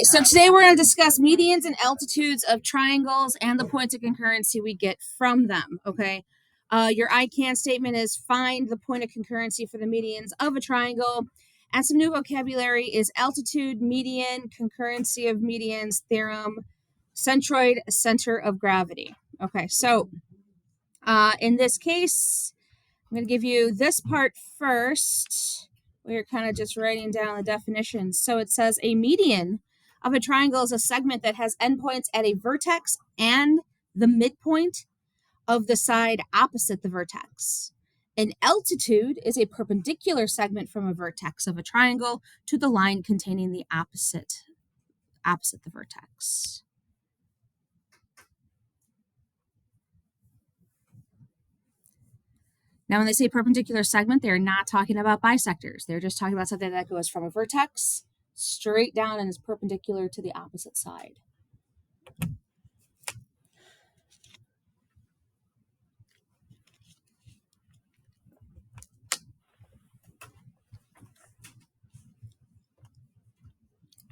So today we're going to discuss medians and altitudes of triangles and the points of concurrency we get from them, okay? Your I can statement is find the point of concurrency for the medians of a triangle. And some new vocabulary is altitude, median, concurrency of medians, theorem, centroid, center of gravity. Okay, so in this case, I'm going to give you this part first. We're kind of just writing down the definitions. So it says a median of a triangle is a segment that has endpoints at a vertex and the midpoint of the side opposite the vertex. An altitude is a perpendicular segment from a vertex of a triangle to the line containing the opposite the vertex. Now, when they say perpendicular segment, they're not talking about bisectors. They're just talking about something that goes from a vertex straight down and is perpendicular to the opposite side.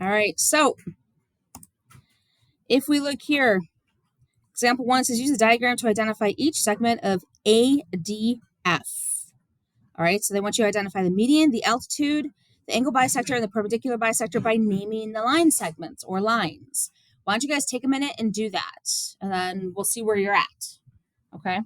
All right, so if we look here, example 1 says use a diagram to identify each segment of ADF. All right, so they want you to identify the median, the altitude, the angle bisector, and the perpendicular bisector by naming the line segments or lines. Why don't you guys take a minute and do that, and then we'll see where you're at, okay?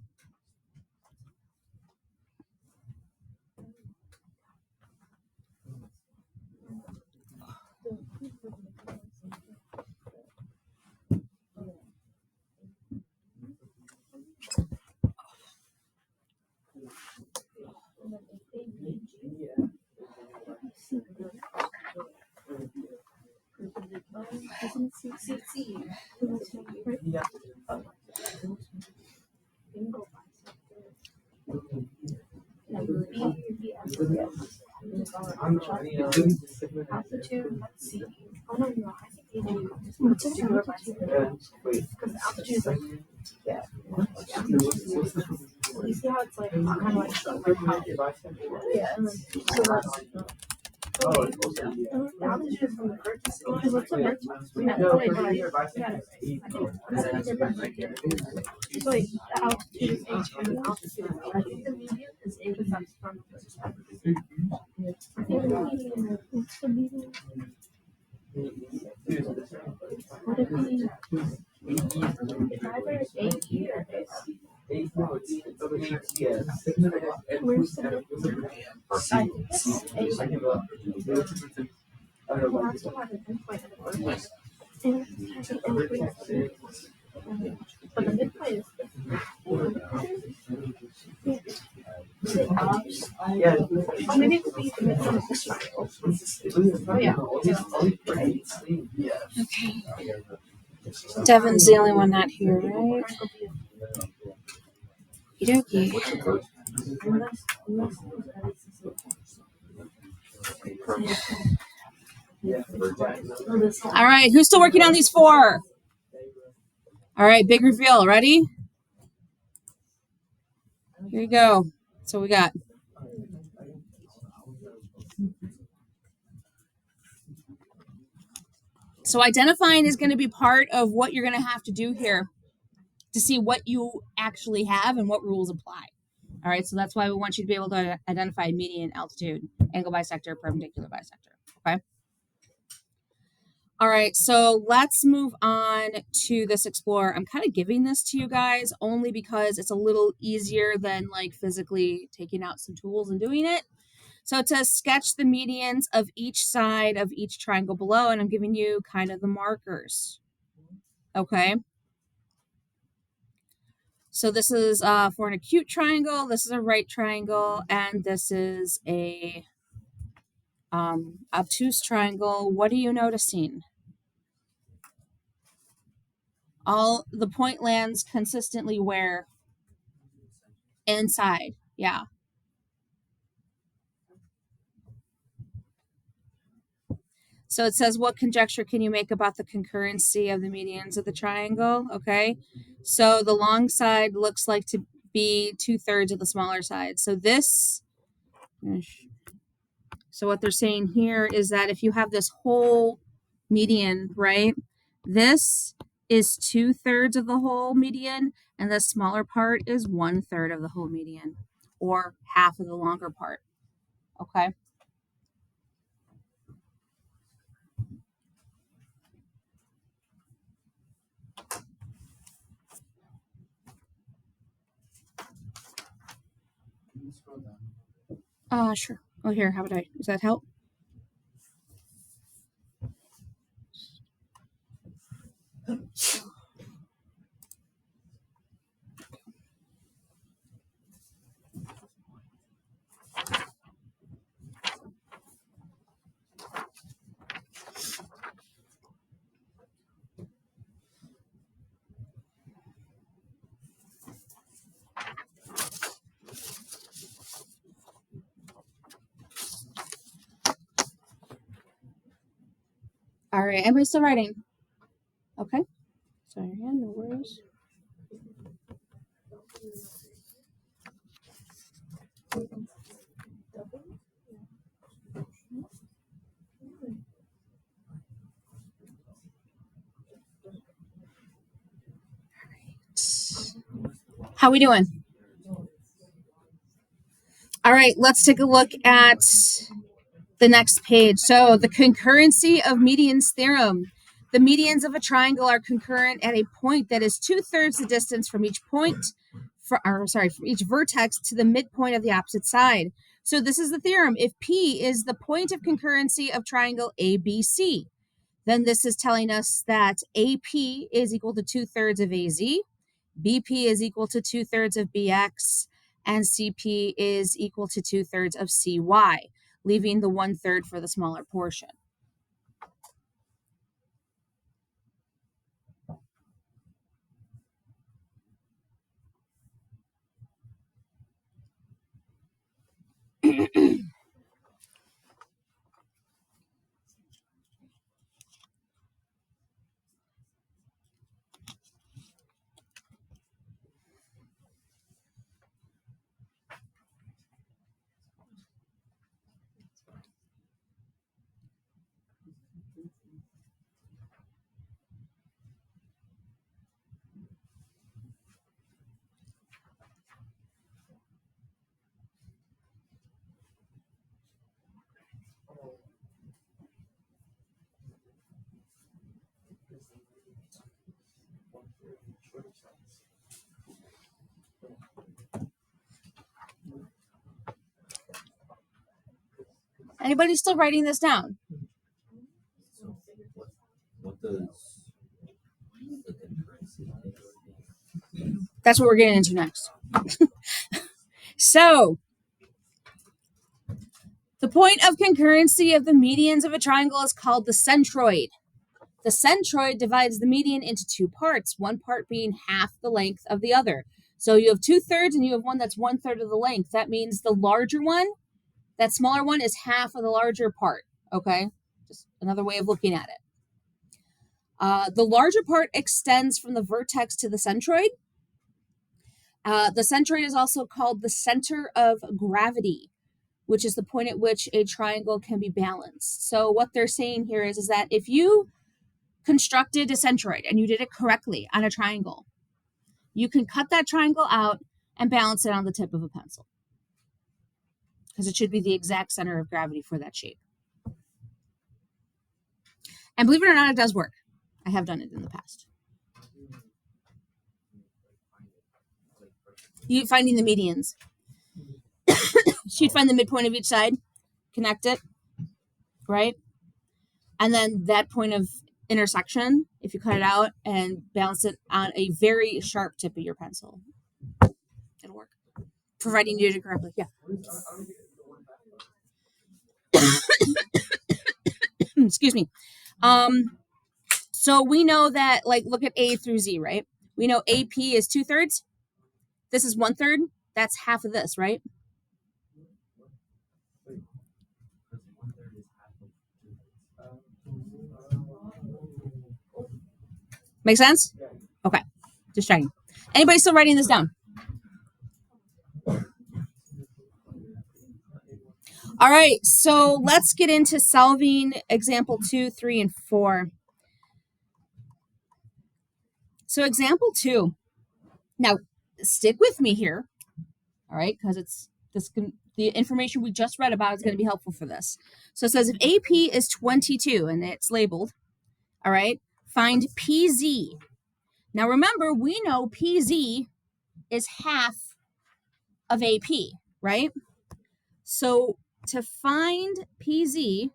Devin's the only one not here, right? Okie dokie. All right, who's still working on these 4? All right, big reveal. Ready? Here you go. That's what we got. So identifying is going to be part of what you're going to have to do here to see what you actually have and what rules apply. All right, so that's why we want you to be able to identify median, altitude, angle bisector, perpendicular bisector, okay? All right, so let's move on to this Explorer. I'm kind of giving this to you guys only because it's a little easier than like physically taking out some tools and doing it. So it says sketch the medians of each side of each triangle below, and I'm giving you kind of the markers, okay? So this is for an acute triangle, this is a right triangle, and this is a obtuse triangle. What are you noticing? All the point lands consistently where? Inside, yeah. So it says, what conjecture can you make about the concurrency of the medians of the triangle? Okay, so the long side looks like to be 2/3 of the smaller side. So this, so what they're saying here is that if you have this whole median, right? This is 2/3 of the whole median, and the smaller part is 1/3 of the whole median, or half of the longer part. Okay. Sure. Oh, here, how would I? Does that help? All right. Everybody still writing? Okay. Sorry, yeah, no worries. How we doing? All right, let's take a look at the next page. So the concurrency of medians theorem. The medians of a triangle are concurrent at a point that is 2/3 the distance from each point, from each vertex to the midpoint of the opposite side. So this is the theorem. If P is the point of concurrency of triangle ABC, then this is telling us that AP is equal to 2/3 of AZ, BP is equal to 2/3 of BX, and CP is equal to 2/3 of CY, leaving the 1/3 for the smaller portion. Anybody still writing this down? What does That's what we're getting into next. So, the point of concurrency of the medians of a triangle is called the centroid. The centroid divides the median into two parts, one part being half the length of the other. So you have 2/3 and you have one that's 1/3 of the length. That means the larger one, that smaller one, is half of the larger part. Okay? Just another way of looking at it. The larger part extends from the vertex to the centroid. The centroid is also called the center of gravity, which is the point at which a triangle can be balanced. So what they're saying here is that if you constructed a centroid and you did it correctly on a triangle, you can cut that triangle out and balance it on the tip of a pencil, because it should be the exact center of gravity for that shape. And believe it or not, it does work. I have done it in the past. You finding the medians. So you'd find the midpoint of each side, connect it, right? And then that point of intersection, if you cut it out and balance it on a very sharp tip of your pencil, it'll work. Providing you did it correctly. Yeah. Excuse me. So we know that, like, look at A through Z, right? We know AP is 2/3. This is 1/3. That's half of this, right? Make sense? Okay. Just checking. Anybody still writing this down? All All right, so let's get into solving example 2, 3, and 4. So example 2. Now, stick with me here, all right, because the information we just read about is going to be helpful for this. So it says if AP is 22, and it's labeled, all right, find PZ. Now remember, we know PZ is half of AP, right? So to find PZ,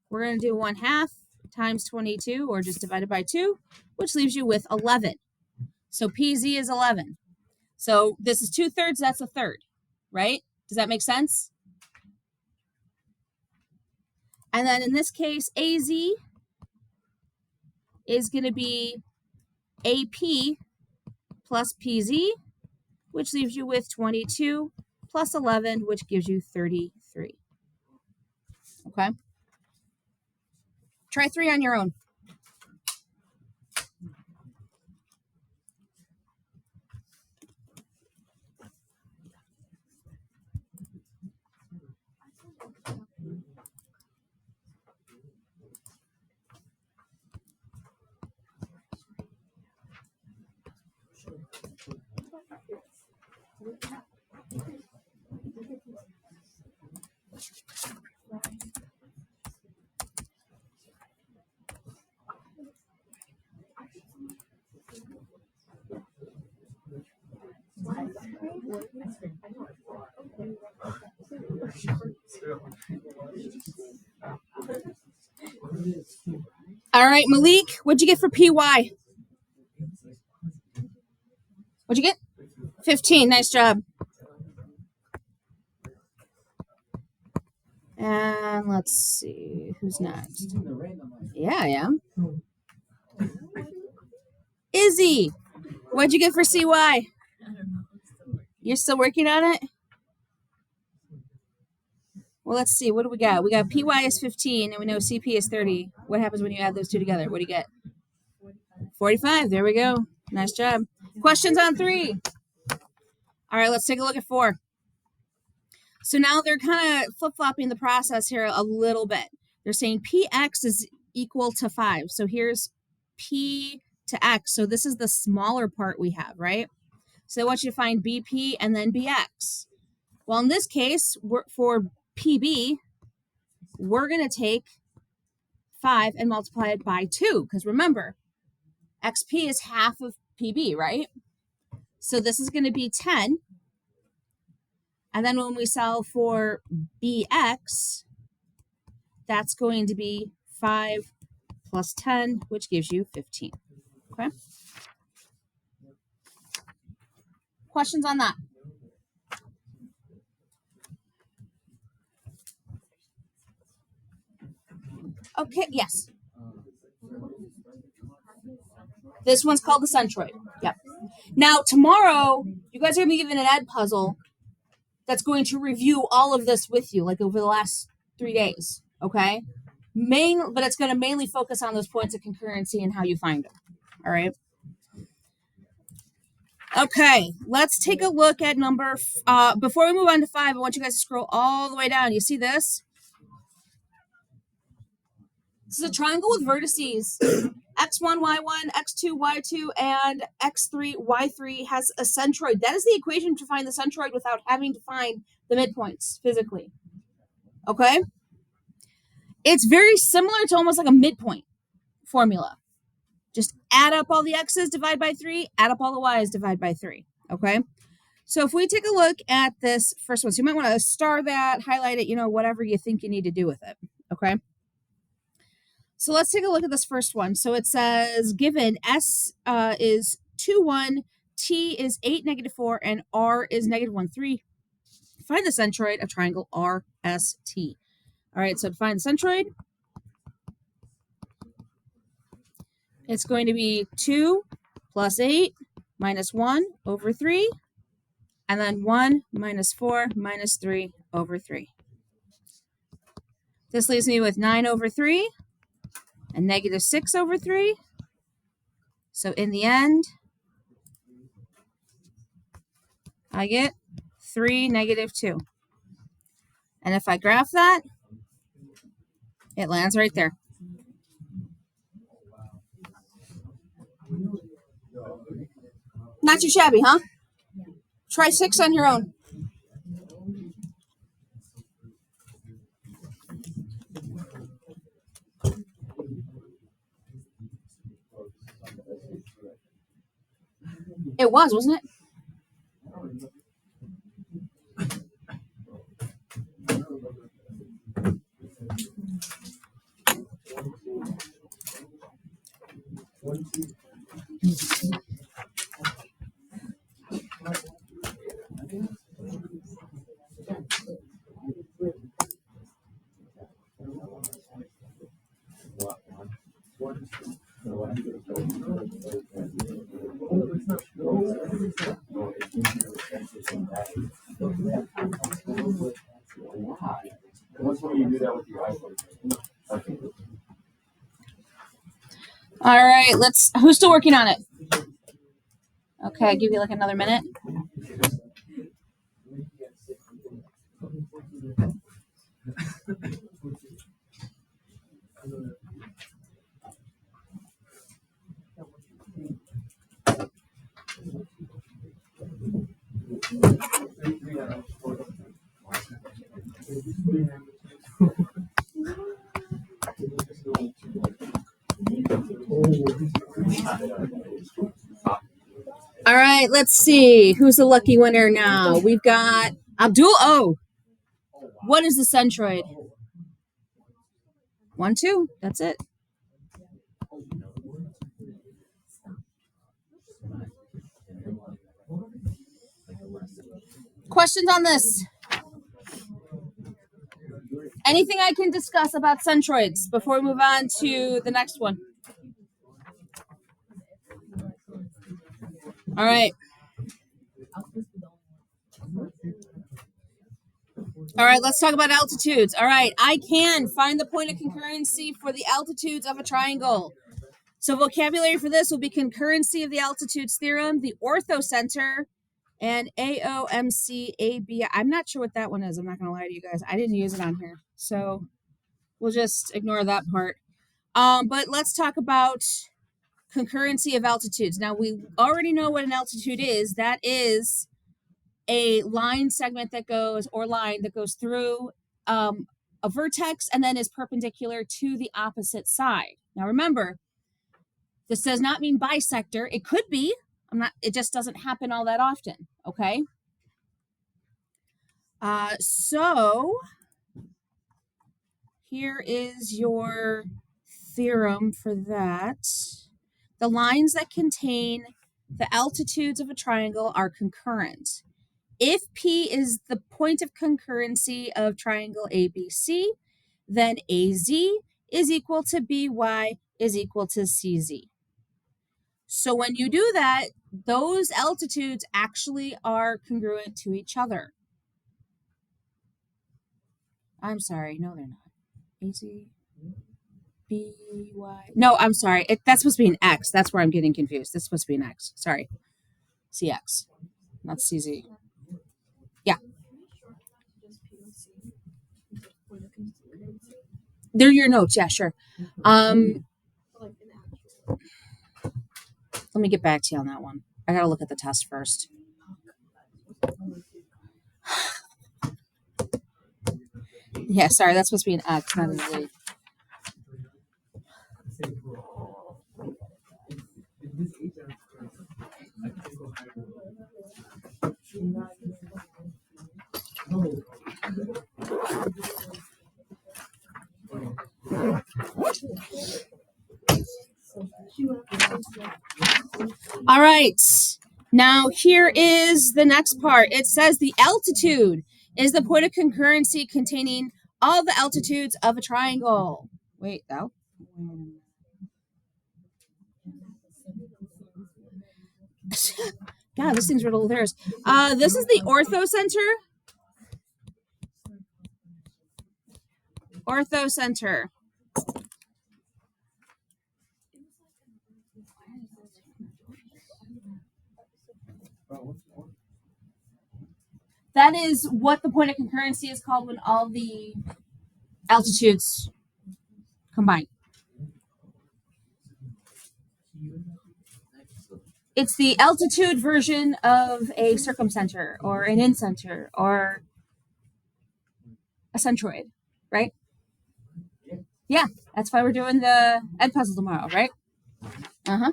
we're going to do 1/2 times 22, or just divided by 2, which leaves you with 11. So PZ is 11. So this is 2/3, that's 1/3, right? Does that make sense? And then in this case, AZ is going to be AP plus PZ, which leaves you with 22 plus 11, which gives you 33. Okay? Try 3 on your own. All right, Malik, what'd you get for PY? What'd you get? 15. Nice job. And let's see, who's next? Yeah, I am. Izzy, what'd you get for CY? You're still working on it? Well, let's see. What do we got? We got PY is 15, and we know CP is 30. What happens when you add those two together? What do you get? 45. There we go. Nice job. Questions on 3. All right, let's take a look at 4. So now they're kind of flip-flopping the process here a little bit. They're saying PX is equal to 5. So here's P to X. So this is the smaller part we have, right? So they want you to find BP and then BX. Well, in this case, for PB, we're going to take 5 and multiply it by 2. Because remember, XP is half of PB, right? So this is going to be 10. And then when we solve for BX, that's going to be 5 plus 10, which gives you 15. Okay? Questions on that? Okay, yes. This one's called the centroid. Yep. Now, tomorrow, you guys are going to be given an ed puzzle that's going to review all of this with you, like over the last 3 days, okay? But it's going to mainly focus on those points of concurrency and how you find them, all right? Okay, let's take a look at before we move on to 5, I want you guys to scroll all the way down. You see this? This is a triangle with vertices. X1, Y1, X2, Y2, and X3, Y3 has a centroid. That is the equation to find the centroid without having to find the midpoints physically. Okay? It's very similar to almost like a midpoint formula. Just add up all the X's, divide by 3, add up all the Y's, divide by 3. Okay? So if we take a look at this first one, so you might want to star that, highlight it, whatever you think you need to do with it. Okay? So let's take a look at this first one. So it says, given S is 2, 1, T is 8, -4, and R is -1, 3. Find the centroid of triangle RST. All right, so to find the centroid, it's going to be 2 plus 8 minus 1 over 3, and then 1 minus 4 minus 3 over 3. This leaves me with 9 over 3. And -6 over 3. So in the end, I get 3, -2. And if I graph that, it lands right there. Not too shabby, huh? Try 6 on your own. It was, wasn't it? All right, who's still working on it? Okay, I'll give you like another minute. All right, let's see. Who's the lucky winner now? We've got Abdul O. What is the centroid? 1, 2. That's it. Questions on this? Anything I can discuss about centroids before we move on to the next one? All right. All right, let's talk about altitudes. All right, I can find the point of concurrency for the altitudes of a triangle. So vocabulary for this will be concurrency of the altitudes theorem, the orthocenter, and AOMC-AB. I'm not sure what that one is. I'm not going to lie to you guys. I didn't use it on here. So we'll just ignore that part. But let's talk about concurrency of altitudes. Now, we already know what an altitude is. That is a line segment that goes, or line that goes through a vertex and then is perpendicular to the opposite side. Now, remember, this does not mean bisector. It could be. It just doesn't happen all that often, okay? So here is your theorem for that. The lines that contain the altitudes of a triangle are concurrent. If P is the point of concurrency of triangle ABC, then AZ is equal to BY is equal to CZ. So when you do that, those altitudes actually are congruent to each other. I'm sorry, no, they're not. AZ, BY. No, I'm sorry. That's supposed to be an X. That's where I'm getting confused. That's supposed to be an X. Sorry. CX, not CZ. Yeah. They're your notes. Yeah, sure. Let me get back to you on that one. I gotta look at the test first. Yeah, sorry, that's supposed to be an X, not a Z. All right. Now here is the next part. It says the altitude is the point of concurrency containing all the altitudes of a triangle. Wait, though. God, this thing's riddled with errors. This is the orthocenter. Orthocenter. that is what the point of concurrency is called when all the altitudes combine. It's the altitude version of a circumcenter or an incenter or a centroid, right? Yeah, that's why we're doing the Ed puzzle tomorrow, right? Uh-huh.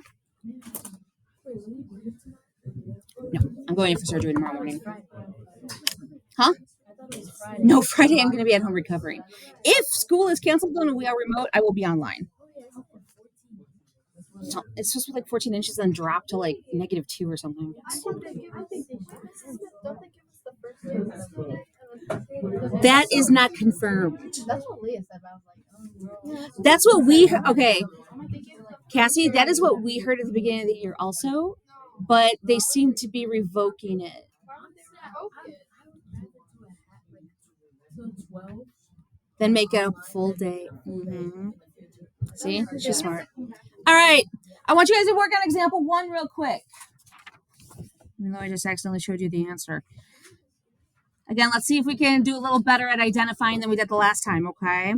No, I'm going in for surgery tomorrow morning. Huh? No, Friday I'm going to be at home recovering. If school is canceled and we are remote, I will be online. So it's supposed to be like 14 inches and drop to like -2 or something. That is not confirmed. That's what Leah said. I was like, That's what we okay, Cassie. That is what we heard at the beginning of the year, also, but they seem to be revoking it. Then make it a full day. Mm-hmm. See, she's smart. All right, I want you guys to work on example 1 real quick. Even though I just accidentally showed you the answer. Again, let's see if we can do a little better at identifying than we did the last time, okay?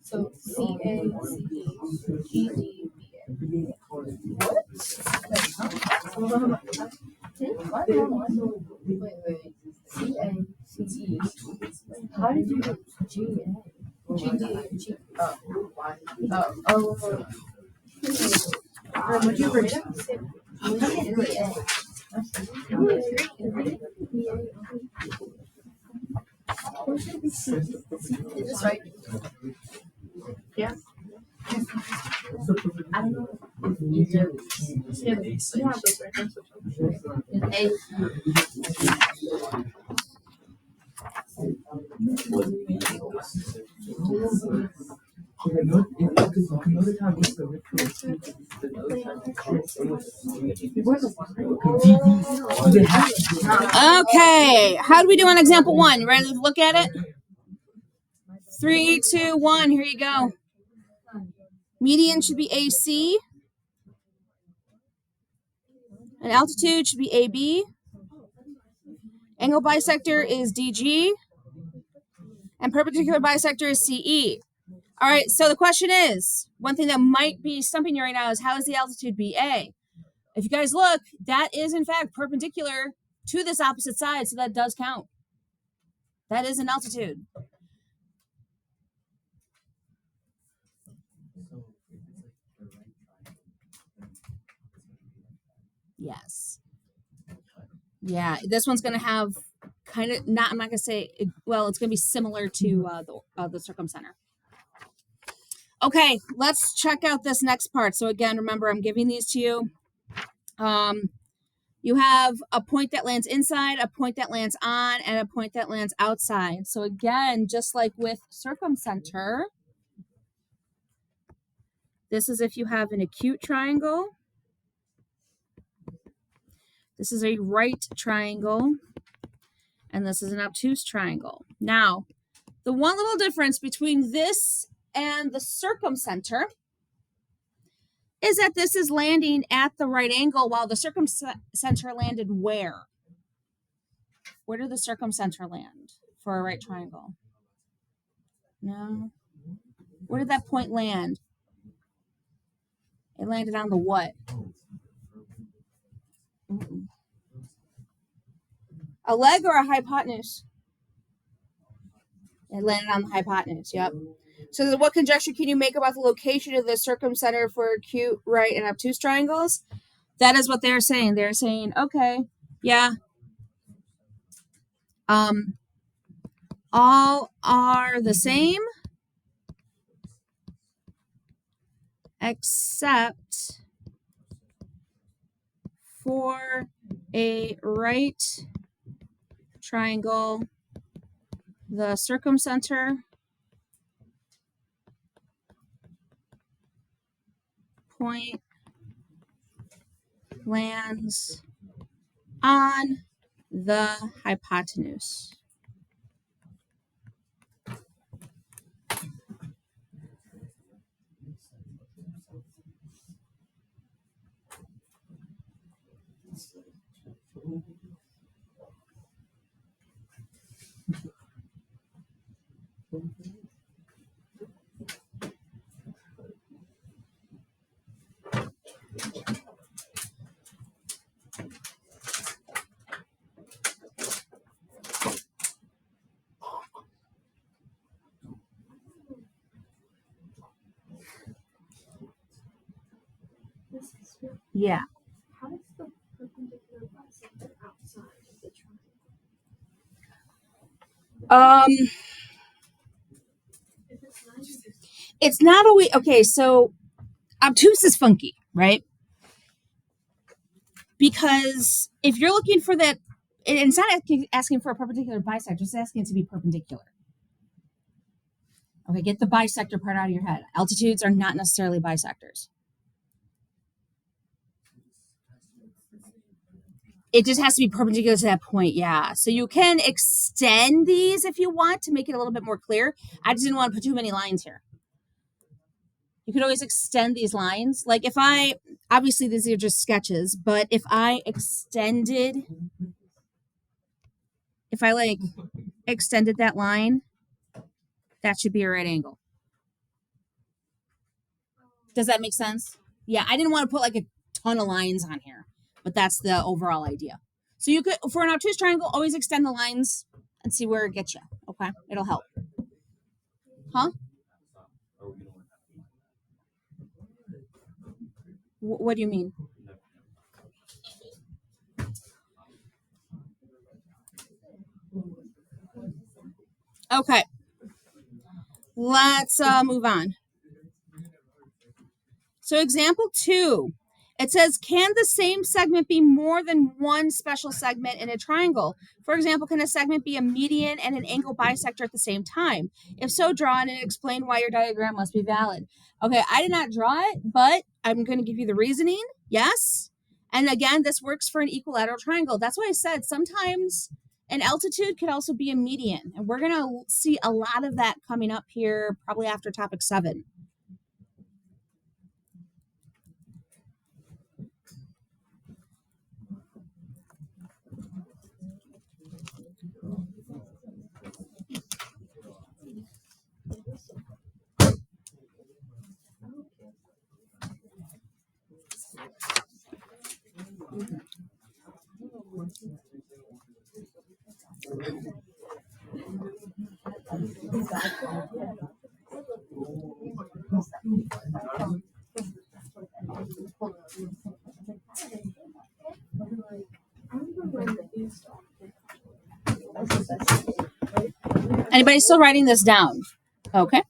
so CA, GD, wait. CA, CE. How did you do GA? GD, G. Would you read it? Is this right? Yeah. I don't know if you do. You have this right there. Okay, how do we do on example 1? You ready to look at it? 3, 2, 1, here you go. Median should be AC. And altitude should be AB. Angle bisector is DG. And perpendicular bisector is CE. All right, so the question is, one thing that might be stumping you right now is how is the altitude BA? If you guys look, that is in fact perpendicular to this opposite side, so that does count. That is an altitude. Yes. Yeah, this one's going to have kind of not. I'm not going to say. Well, it's going to be similar to the circumcenter. Okay, let's check out this next part. So again, remember, I'm giving these to you. You have a point that lands inside, a point that lands on, and a point that lands outside. So again, just like with circumcenter, this is if you have an acute triangle. This is a right triangle, and this is an obtuse triangle. Now, the one little difference between this and the circumcenter is that this is landing at the right angle while the circumcenter landed where? Where did the circumcenter land for a right triangle? No. Where did that point land? It landed on the what? A leg or a hypotenuse? It landed on the hypotenuse, yep. So what conjecture can you make about the location of the circumcenter for acute, right, and obtuse triangles? That is what they're saying. They're saying, okay, yeah. All are the same. except for a right triangle, the circumcenter point lands on the hypotenuse. Yeah. How does the perpendicular bisector outside of the triangle? If it's 90 degrees. It's not always okay. So obtuse is funky, right? Because if you're looking for that, it's not asking for a perpendicular bisector, it's asking it to be perpendicular. Okay, get the bisector part out of your head. Altitudes are not necessarily bisectors. It just has to be perpendicular to that point, yeah. So you can extend these if you want to make it a little bit more clear. I just didn't want to put too many lines here. You could always extend these lines. Like if I, obviously these are just sketches, but if I extended, if I like extended that line, that should be a right angle. Does that make sense? Yeah, I didn't want to put like a ton of lines on here, but that's the overall idea. So you could, for an obtuse triangle, always extend the lines and see where it gets you. Okay, it'll help. Huh? What do you mean? Okay, let's move on. So example 2, it says, can the same segment be more than one special segment in a triangle? For example, can a segment be a median and an angle bisector at the same time? If so, draw it and explain why your diagram must be valid. Okay, I did not draw it, but I'm going to give you the reasoning. Yes. And again, this works for an equilateral triangle. That's why I said sometimes an altitude could also be a median. And we're going to see a lot of that coming up here probably after topic 7. Anybody still writing this down? Okay.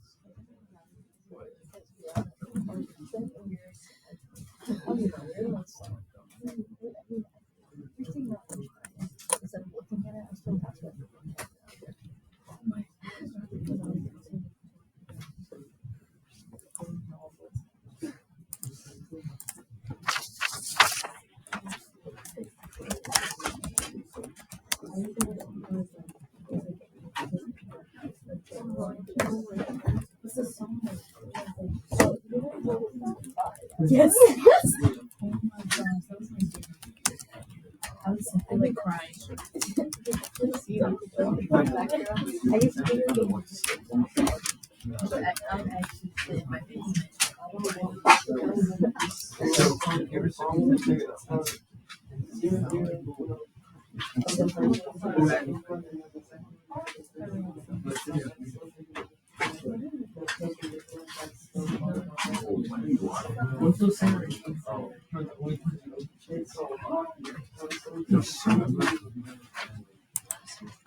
Yes. Oh my gosh, that was my favorite. I was like crying. I used to be but I'm actually in my basement.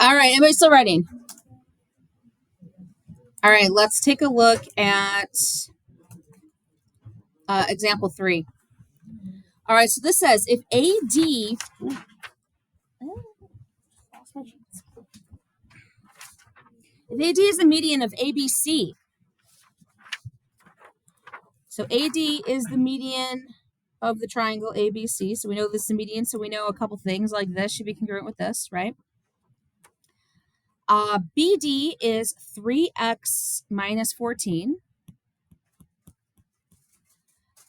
All right, anybody still writing? All right, let's take a look at Example 3. All right, so this says if AD, if AD is the median of ABC, so AD is the median of the triangle ABC. So we know this is the median, so we know a couple things like this should be congruent with this, right? BD is 3x minus 14.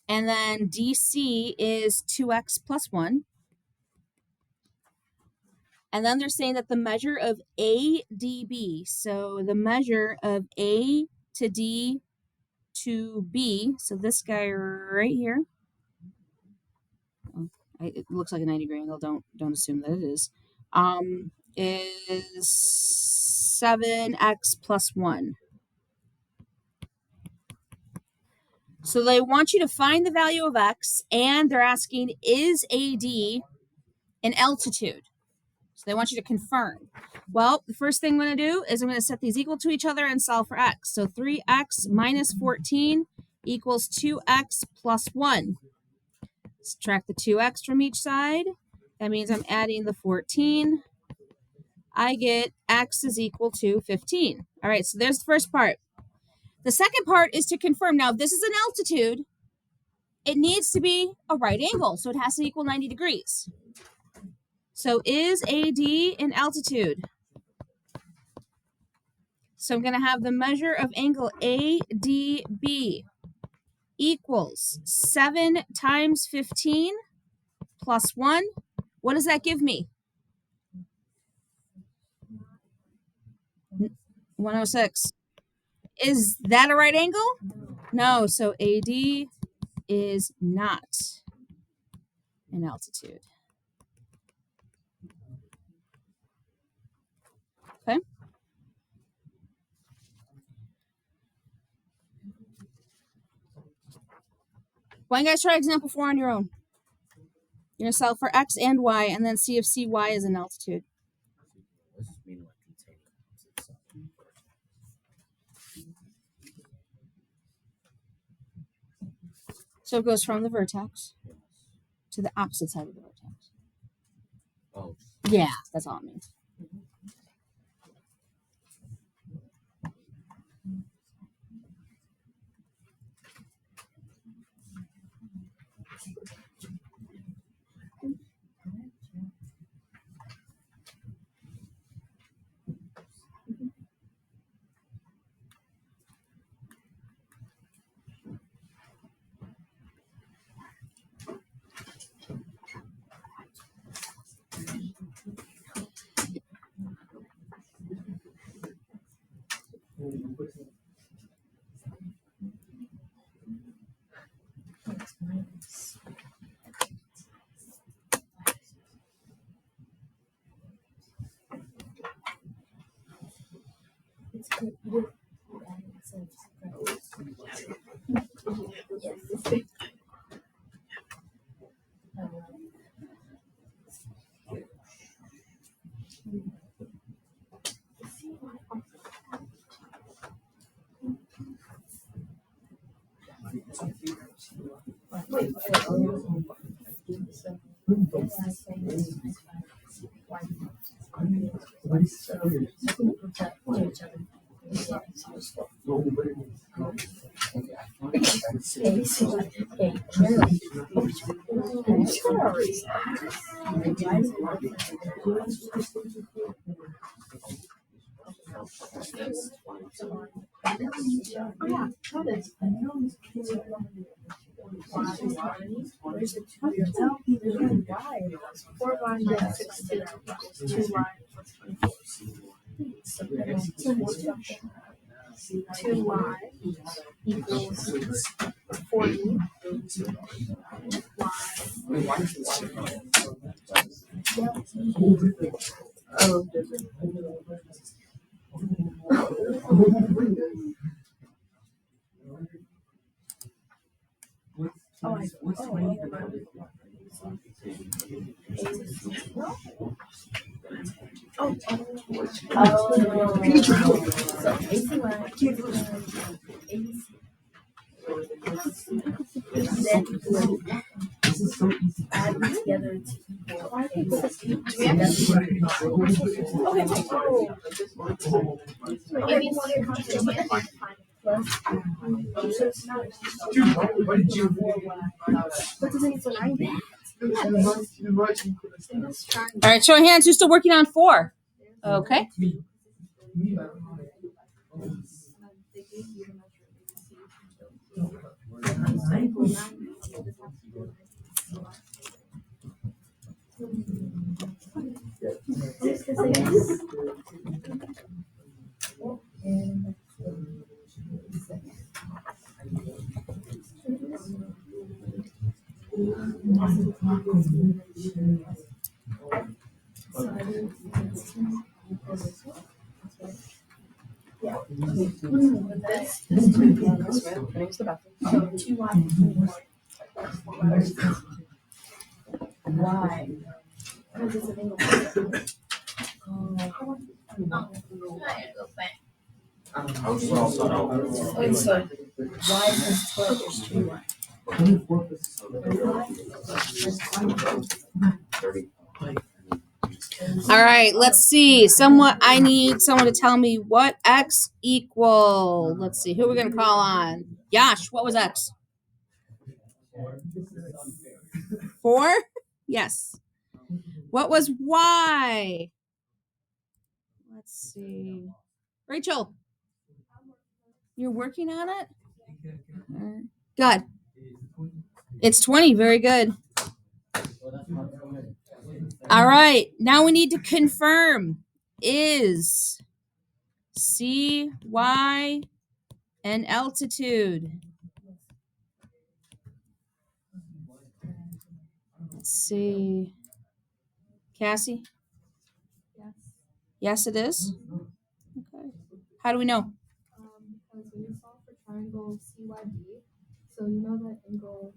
And then DC is 2x plus 1. And then they're saying that the measure of ADB, so the measure of A to D to B, so this guy right here, it looks like a 90-degree angle, don't assume that it is 7x plus 1. So they want you to find the value of x, and they're asking, is AD an altitude? So they want you to confirm. Well, the first thing I'm going to do is I'm going to set these equal to each other and solve for x. So 3x minus 14 equals 2x plus 1. Subtract the 2x from each side. That means I'm adding the 14. I get x is equal to 15. All right, so there's the first part. The second part is to confirm. Now, if this is an altitude, it needs to be a right angle, so it has to equal 90 degrees. So is AD an altitude? So I'm going to have the measure of angle ADB equals 7 times 15 plus 1. What does that give me? 106. Is that a right angle? No, so AD is not an altitude. Okay. Why don't you guys try example 4 on your own? You're going to solve for x and y and then see if CY is an altitude. So it goes from the vertex to the opposite side of the vertex. Oh. Yeah, that's all it means. then add them together to equal. All right, show of hands. Who's still working on 4? Okay. Why? Because it's an angle. So why is this 12 is 2y? All right, let's see. I need someone to tell me what x equal. Let's see. Who are we going to call on? Yash, what was x? 4? Yes. What was y? Let's see. Rachel, you're working on it? Good. It's 20. Very good. All right. Now we need to confirm. Is C, Y, and altitude. Let's see. Cassie? Yes. Yes, it is. Okay. How do we know? Because when you solve for triangle CYB, so you know that angle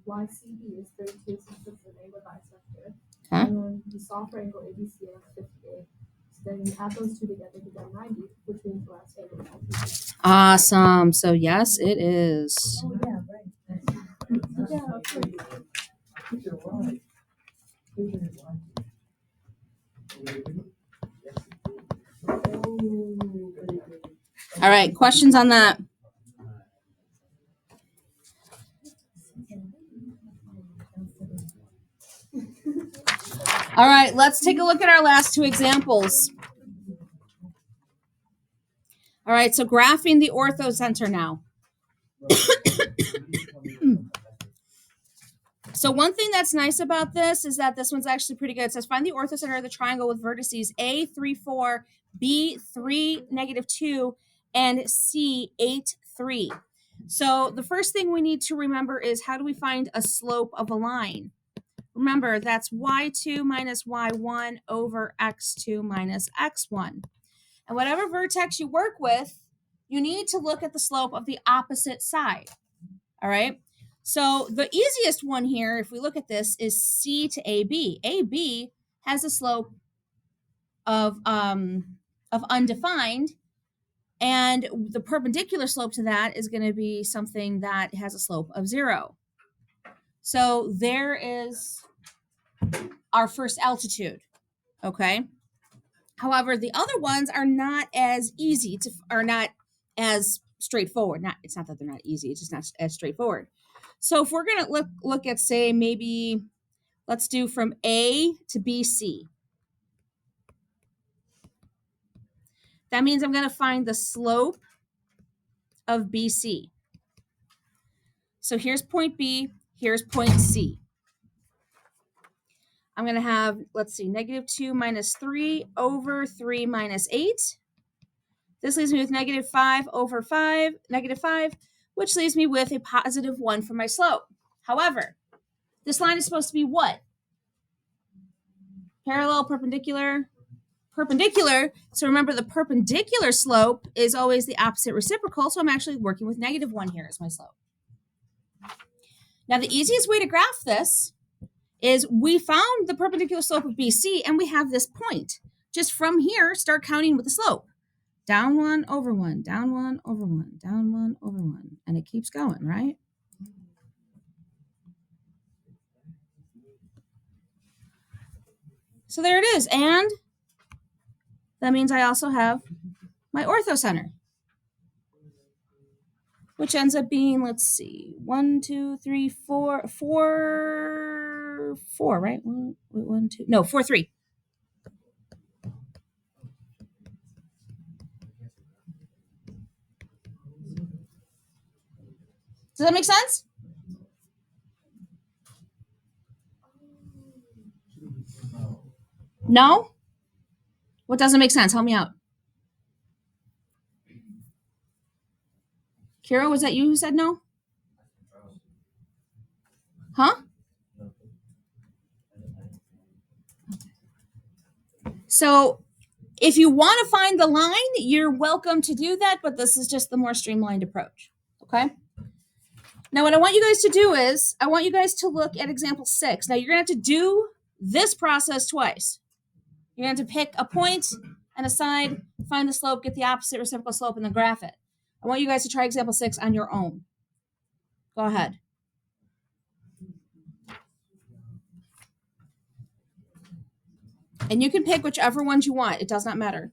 YCB is 32 since it's an angle bisector. Okay. And then you solve for angle ABC and it's 58. So then you add those two together to get 90, which means the last angle is altitude. Awesome. So yes, it is. Oh, yeah, right. Yeah, okay. All right. Questions on that? All right. Let's take a look at our last 2 examples. All right. So graphing the orthocenter now. So one thing that's nice about this is that this one's actually pretty good. It says find the orthocenter of the triangle with vertices A 3, 4, B 3, -2, and C 8, 3. So the first thing we need to remember is how do we find a slope of a line? Remember, that's y2 minus y1 over x2 minus x1. And whatever vertex you work with, you need to look at the slope of the opposite side. All right? So the easiest one here, if we look at this, is C to AB. AB has a slope of undefined, and the perpendicular slope to that is going to be something that has a slope of 0. So there is our first altitude, okay? However, the other ones are not as easy are not as straightforward. It's not that they're not easy, it's just not as straightforward. So if we're going to look at, say, maybe let's do from A to BC. That means I'm going to find the slope of BC. So here's point B, here's point C. I'm going to have, let's see, -2 minus 3 over 3 minus 8. This leaves me with -5 over 5, -5, which leaves me with a +1 for my slope. However, this line is supposed to be what? Parallel, perpendicular, perpendicular. So remember, the perpendicular slope is always the opposite reciprocal. So I'm actually working with -1 here as my slope. Now, the easiest way to graph this is we found the perpendicular slope of BC and we have this point. Just from here, start counting with the slope. Down 1 over 1, down 1 over 1, down 1 over 1. And it keeps going, right? So there it is. And that means I also have my orthocenter, which ends up being, let's see, 1, 2, 3, 4, 4, 4, right? 1, 2, no, 4, 3. Does that make sense? No? What doesn't make sense? Help me out. Kira, was that you who said no? Huh? So if you want to find the line, you're welcome to do that, but this is just the more streamlined approach. Okay? Now, what I want you guys to do is, I want you guys to look at example 6. Now, you're going to have to do this process twice. You're going to have to pick a point and a side, find the slope, get the opposite reciprocal slope, and then graph it. I want you guys to try example 6 on your own. Go ahead. And you can pick whichever ones you want. It does not matter.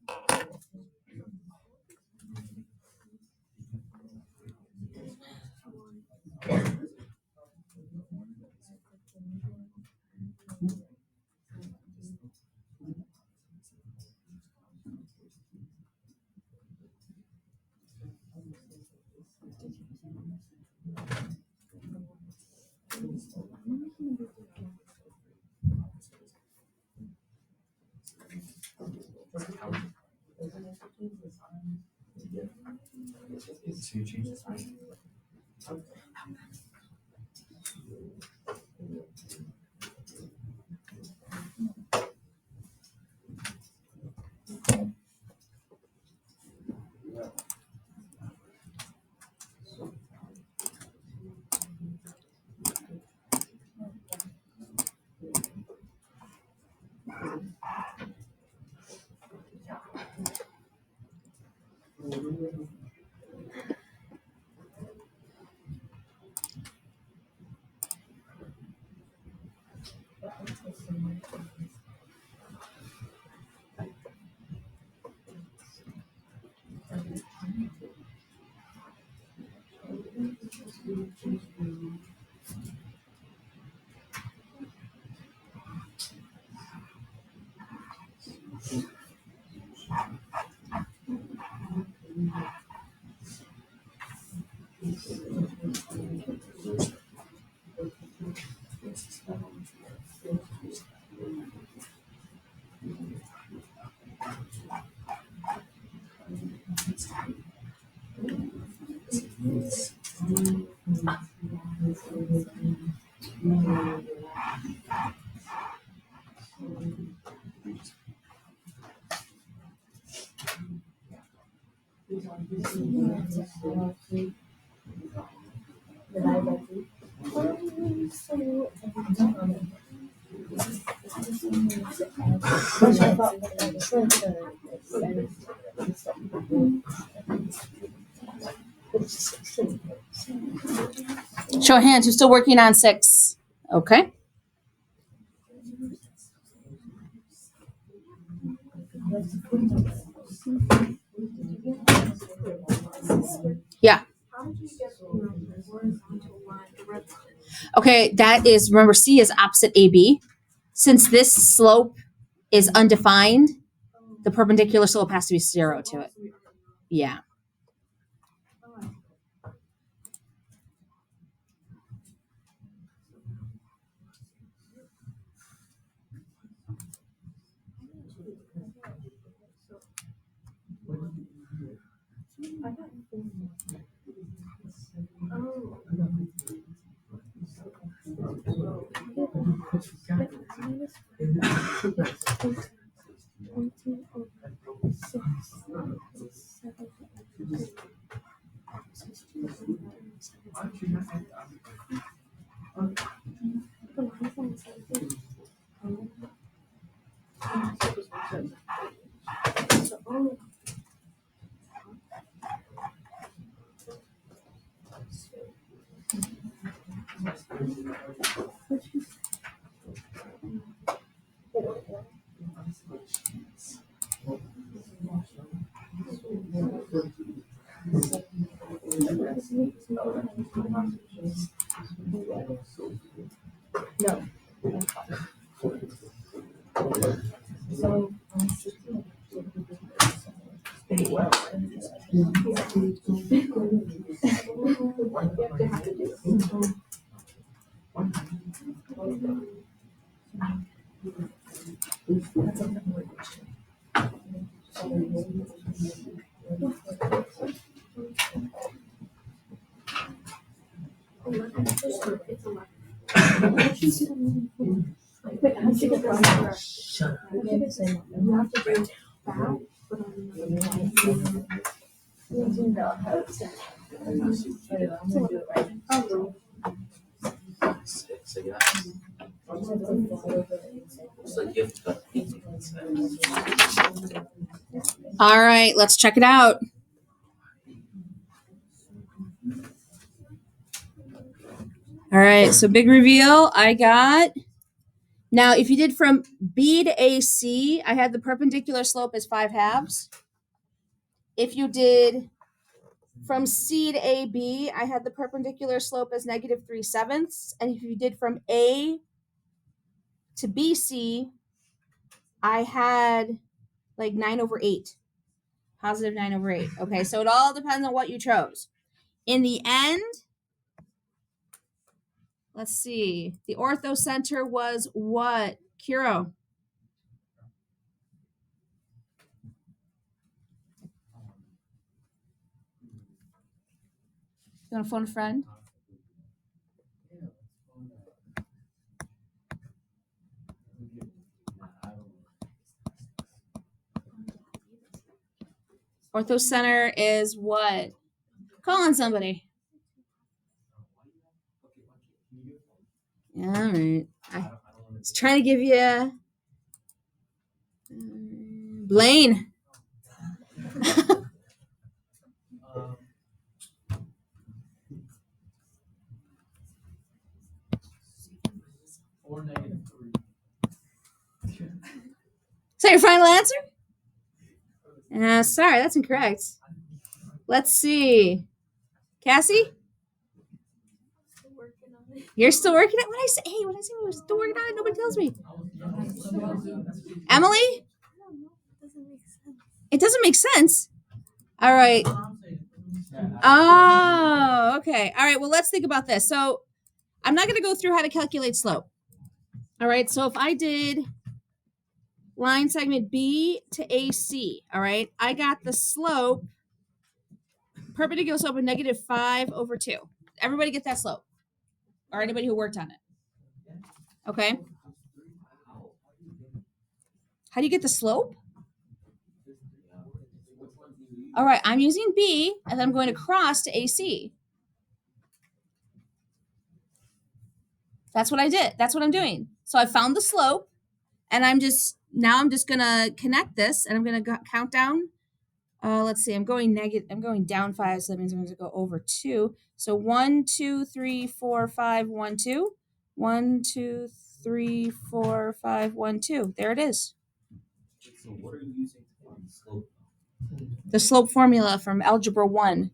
Show of hands, you're still working on 6. Okay. Yeah. How did you get from the horizontal line to red line? Okay, that is, remember, C is opposite AB. Since this slope is undefined, the perpendicular slope has to be 0 to it. Yeah. No. So, wait, how should it go? Shut up. You have to do that, but So you so you have to cut All right, let's check it out. All right, so big reveal. I got, now if you did from B to AC, I had the perpendicular slope as 5/2. If you did from C to AB, I had the perpendicular slope as -3/7. And if you did from A to BC, I had like 9/8, positive 9/8. Okay, so it all depends on what you chose. In the end, let's see, the ortho center was what? Kuro. You want to phone a friend? Ortho center is what? Call on somebody. All right. I was trying to give you Blaine. Is that your final answer? Sorry, that's incorrect. Let's see. Cassie? You're still working on it? When I say, hey, when I say we're still working on it, nobody tells me. Emily? It doesn't make sense. All right. Oh, okay. All right. Well, let's think about this. So I'm not going to go through how to calculate slope. All right. So if I did line segment B to AC, all right, I got the slope, perpendicular slope of -5/2. Everybody get that slope? Or anybody who worked on it? Okay. How do you get the slope? All right, I'm using B, and then I'm going across to AC. That's what I did. That's what I'm doing. So I found the slope, and I'm just gonna connect this, and I'm gonna count down. Let's see. I'm going down 5, so that means I'm going to go over 2. So 1, 2, 3, 4, 5, 1, 2. 1, 2, 3, 4, 5, 1, 2. There it is. So what are you using to find the slope? The slope formula from Algebra 1,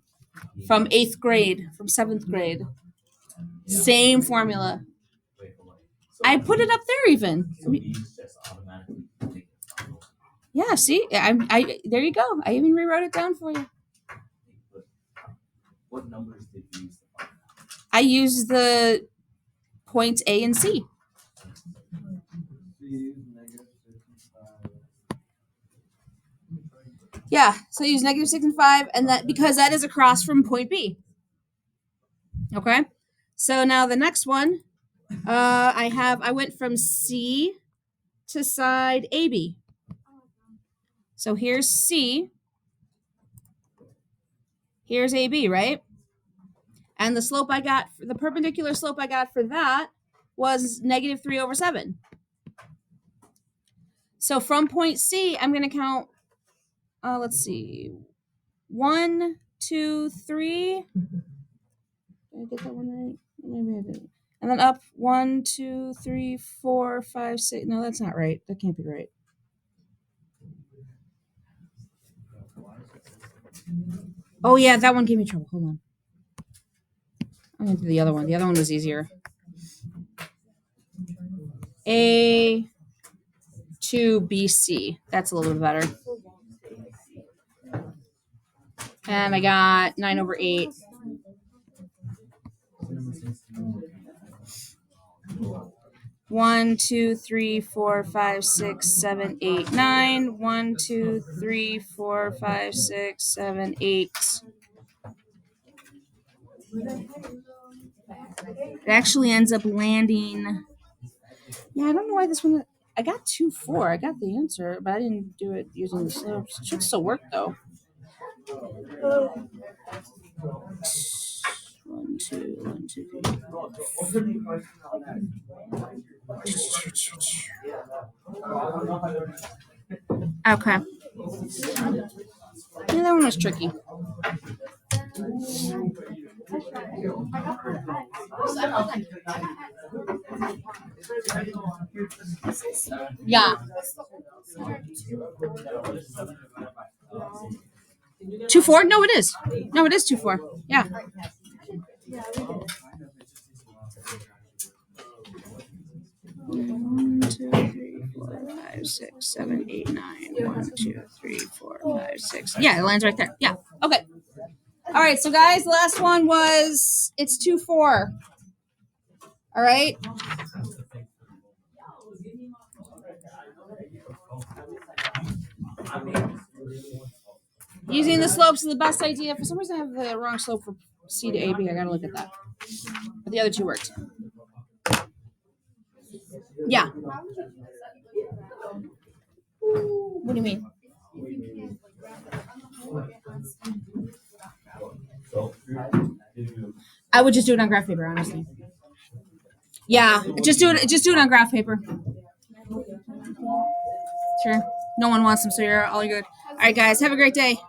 from 8th grade, from 7th grade. Same formula. Wait, hold on. So I put it up there even. so these just automatically take it final. Yeah, see? I there you go. I even rewrote it down for you. But what numbers did you use to find that? I used the points A and C. Yeah, so I use -6 and 5, and that because that is across from point B. Okay, so now the next one, I went from C to side AB. So here's C, here's AB, right? And the slope I got, the perpendicular slope I got for that was -3/7. So from point C, I'm going to count, let's see, 1, 2, 3. Did I get that one right? Maybe I didn't. And then up 1, 2, 3, 4, 5, 6. No, that's not right. That can't be right. Oh yeah, that one gave me trouble. Hold on. I'm gonna do the other one. The other one was easier. A to BC. That's a little bit better. And I got 9/8. One, two, three, four, five, six, seven, 8, 9. 1, 2, 3, 4, 5, 6, 7, 8. It actually ends up landing. Yeah, I don't know why this one. I got 2, 4. I got the answer, but I didn't do it using the slopes. It should still work though. 1, 2, 1, 2, 3. Okay. Yeah, that one was tricky. Yeah. 2, 4? No, it is. No, it is 2, 4. Yeah. One, 2, 3, 4, 5, 6, 7, 8, 9. 1, 2, 3, 4, 5, 6. Yeah, it lands right there. Yeah. Okay. All right. So, guys, the last one was it's 2, 4. All right. Using the slopes is the best idea. For some reason, I have the wrong slope for C to AB. I gotta look at that. But the other two worked. Yeah. What do you mean? I would just do it on graph paper, honestly. Yeah, just do it on graph paper. Sure. No one wants them, so you're all good. All right, guys, have a great day.